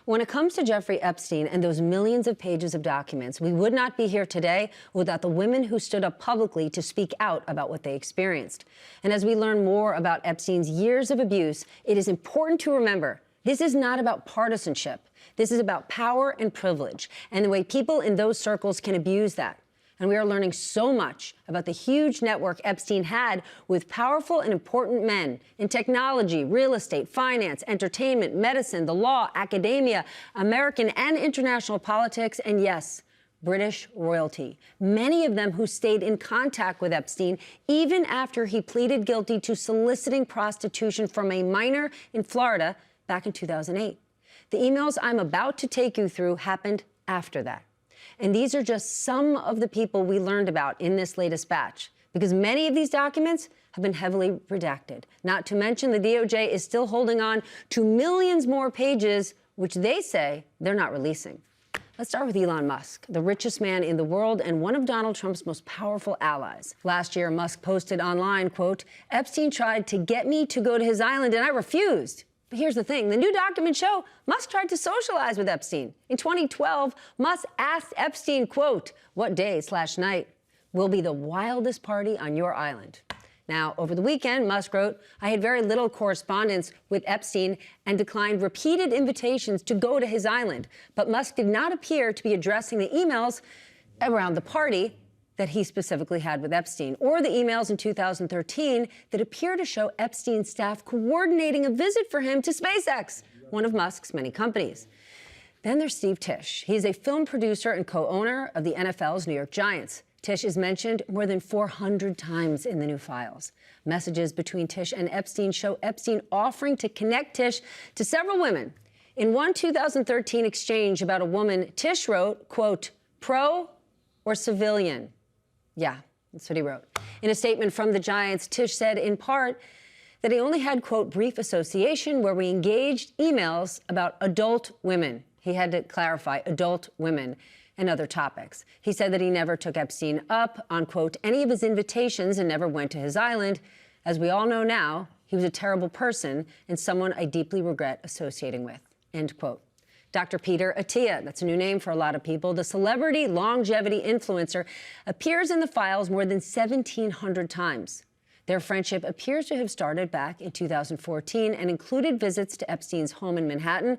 When it comes to Jeffrey Epstein and those millions of pages of documents, we would not be here today without the women who stood up publicly to speak out about what they experienced. And as we learn more about Epstein's years of abuse, it is important to remember this is not about partisanship. This is about power and privilege and the way people in those circles can abuse that. And we are learning so much about the huge network Epstein had with powerful and important men in technology, real estate, finance, entertainment, medicine, the law, academia, American and international politics, and yes, British royalty. Many of them who stayed in contact with Epstein even after he pleaded guilty to soliciting prostitution from a minor in Florida back in 2008. The emails I'm about to take you through happened after that. And these are just some of the people we learned about in this latest batch, because many of these documents have been heavily redacted. Not to mention the DOJ is still holding on to millions more pages, which they say they're not releasing. Let's start with Elon Musk, the richest man in the world and one of Donald Trump's most powerful allies. Last year, Musk posted online, quote, "Epstein tried to get me to go to his island and I refused." But here's the thing. The new documents show Musk tried to socialize with Epstein. In 2012, Musk asked Epstein, quote, "What day/night will be the wildest party on your island?" Now, over the weekend, Musk wrote, "I had very little correspondence with Epstein and declined repeated invitations to go to his island." But Musk did not appear to be addressing the emails around the party that he specifically had with Epstein, or the emails in 2013 that appear to show Epstein's staff coordinating a visit for him to SpaceX, one of Musk's many companies. Then there's Steve Tisch. He's a film producer and co-owner of the NFL's New York Giants. Tisch is mentioned more than 400 times in the new files. Messages between Tisch and Epstein show Epstein offering to connect Tisch to several women. In one 2013 exchange about a woman, Tisch wrote, quote, "Pro or civilian?" Yeah, that's what he wrote. In a statement from the Giants, Tisch said in part that he only had, quote, "brief association where we engaged emails about adult women." He had to clarify adult women and other topics. He said that he never took Epstein up on, quote, "any of his invitations and never went to his island. As we all know now, he was a terrible person and someone I deeply regret associating with," end quote. Dr. Peter Attia, that's a new name for a lot of people, the celebrity longevity influencer, appears in the files more than 1,700 times. Their friendship appears to have started back in 2014 and included visits to Epstein's home in Manhattan,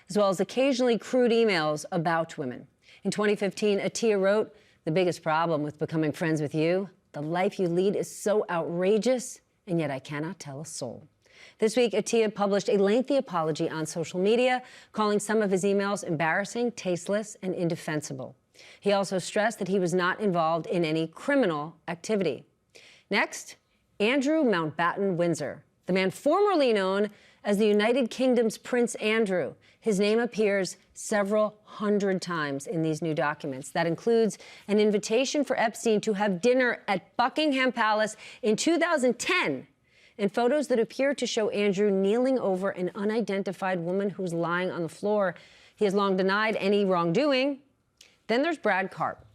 as well as occasionally crude emails about women. In 2015, Attia wrote, "The biggest problem with becoming friends with you, the life you lead is so outrageous, and yet I cannot tell a soul." This week, Attia published a lengthy apology on social media, calling some of his emails embarrassing, tasteless, and indefensible. He also stressed that he was not involved in any criminal activity. Next, Andrew Mountbatten Windsor, the man formerly known as the United Kingdom's Prince Andrew. His name appears several hundred times in these new documents. That includes an invitation for Epstein to have dinner at Buckingham Palace in 2010, and photos that appear to show Andrew kneeling over an unidentified woman who's lying on the floor. He has long denied any wrongdoing. Then there's Brad Karp,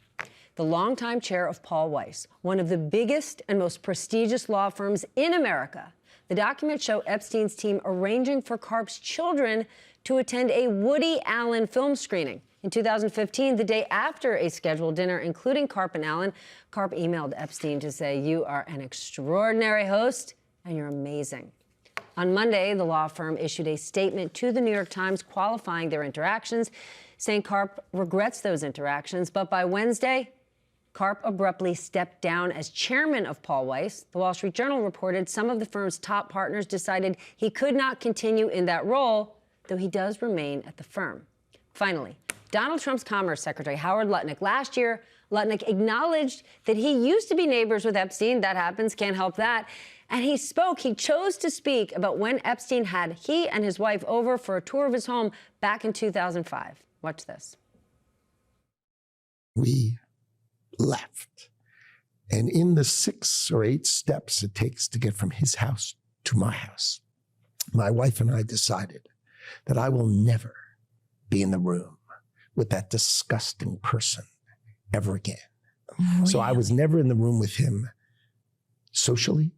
the longtime chair of Paul Weiss, one of the biggest and most prestigious law firms in America. The documents show Epstein's team arranging for Karp's children to attend a Woody Allen film screening. In 2015, the day after a scheduled dinner, including Karp and Allen, Karp emailed Epstein to say, "You are an extraordinary host, and you're amazing." On Monday, the law firm issued a statement to the New York Times qualifying their interactions, saying Karp regrets those interactions. But by Wednesday, Karp abruptly stepped down as chairman of Paul Weiss. The Wall Street Journal reported some of the firm's top partners decided he could not continue in that role, though he does remain at the firm. Finally, Donald Trump's Commerce Secretary Howard Lutnick. Last year, Lutnick acknowledged that he used to be neighbors with Epstein. That happens, can't help that. And he chose to speak about when Epstein had he and his wife over for a tour of his home back in 2005. Watch this. We left. And in the 6 or 8 steps it takes to get from his house to my house, my wife and I decided that I will never be in the room with that disgusting person ever again. Really? So I was never in the room with him socially,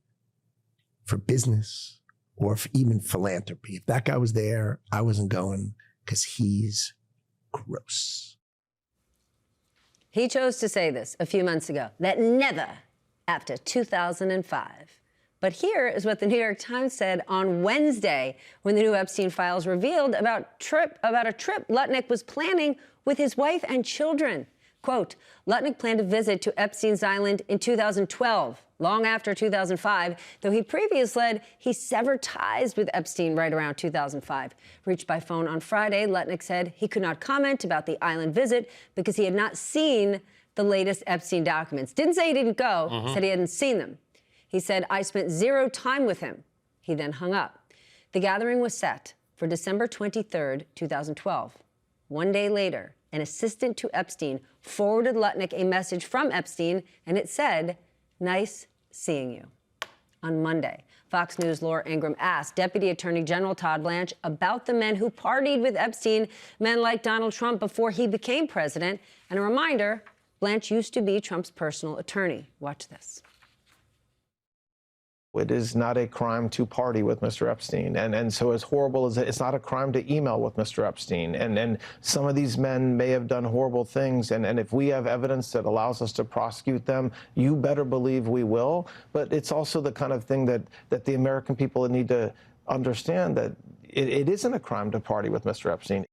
for business, or for even philanthropy. If that guy was there, I wasn't going. because he's gross. He chose to say this a few months ago, that never after 2005. But here is what the New York Times said on Wednesday when the new Epstein files revealed about a trip Lutnick was planning with his wife and children. Quote, Lutnick planned a visit to Epstein's Island in 2012, long after 2005, though he previously said he severed ties with Epstein right around 2005. Reached by phone on Friday, Lutnick said he could not comment about the island visit because he had not seen the latest Epstein documents. Didn't say he didn't go, said he hadn't seen them. He said, I spent zero time with him. He then hung up. The gathering was set for December 23rd, 2012. One day later, an assistant to Epstein forwarded Lutnick a message from Epstein, and it said, nice seeing you. On Monday, Fox News' Laura Ingraham asked Deputy Attorney General Todd Blanche about the men who partied with Epstein, men like Donald Trump, before he became president. And a reminder, Blanche used to be Trump's personal attorney. Watch this. It is not a crime to party with Mr. Epstein. And so as horrible as it's not a crime to email with Mr. Epstein. And some of these men may have done horrible things. And if we have evidence that allows us to prosecute them, you better believe we will. But it's also the kind of thing that the American people need to understand, that it isn't a crime to party with Mr. Epstein.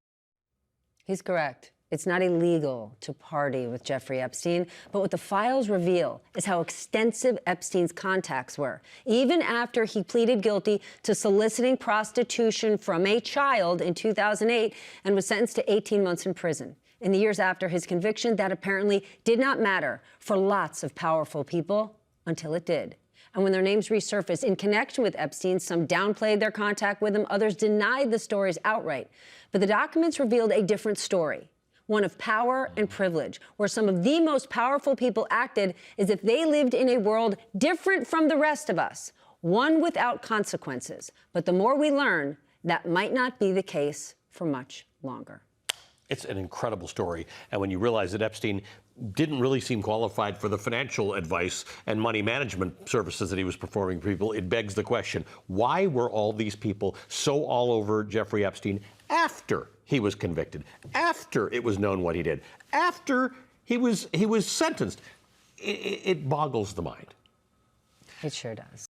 He's correct. It's not illegal to party with Jeffrey Epstein, but what the files reveal is how extensive Epstein's contacts were. Even after he pleaded guilty to soliciting prostitution from a child in 2008 and was sentenced to 18 months in prison. In the years after his conviction, that apparently did not matter for lots of powerful people until it did. And when their names resurfaced in connection with Epstein, some downplayed their contact with him, others denied the stories outright. But the documents revealed a different story. One of power and privilege, where some of the most powerful people acted as if they lived in a world different from the rest of us, one without consequences. But the more we learn, that might not be the case for much longer. It's an incredible story. And when you realize that Epstein didn't really seem qualified for the financial advice and money management services that he was performing for people, it begs the question, why were all these people so all over Jeffrey Epstein after he was convicted, after it was known what he did, after he was sentenced? It boggles the mind. It sure does.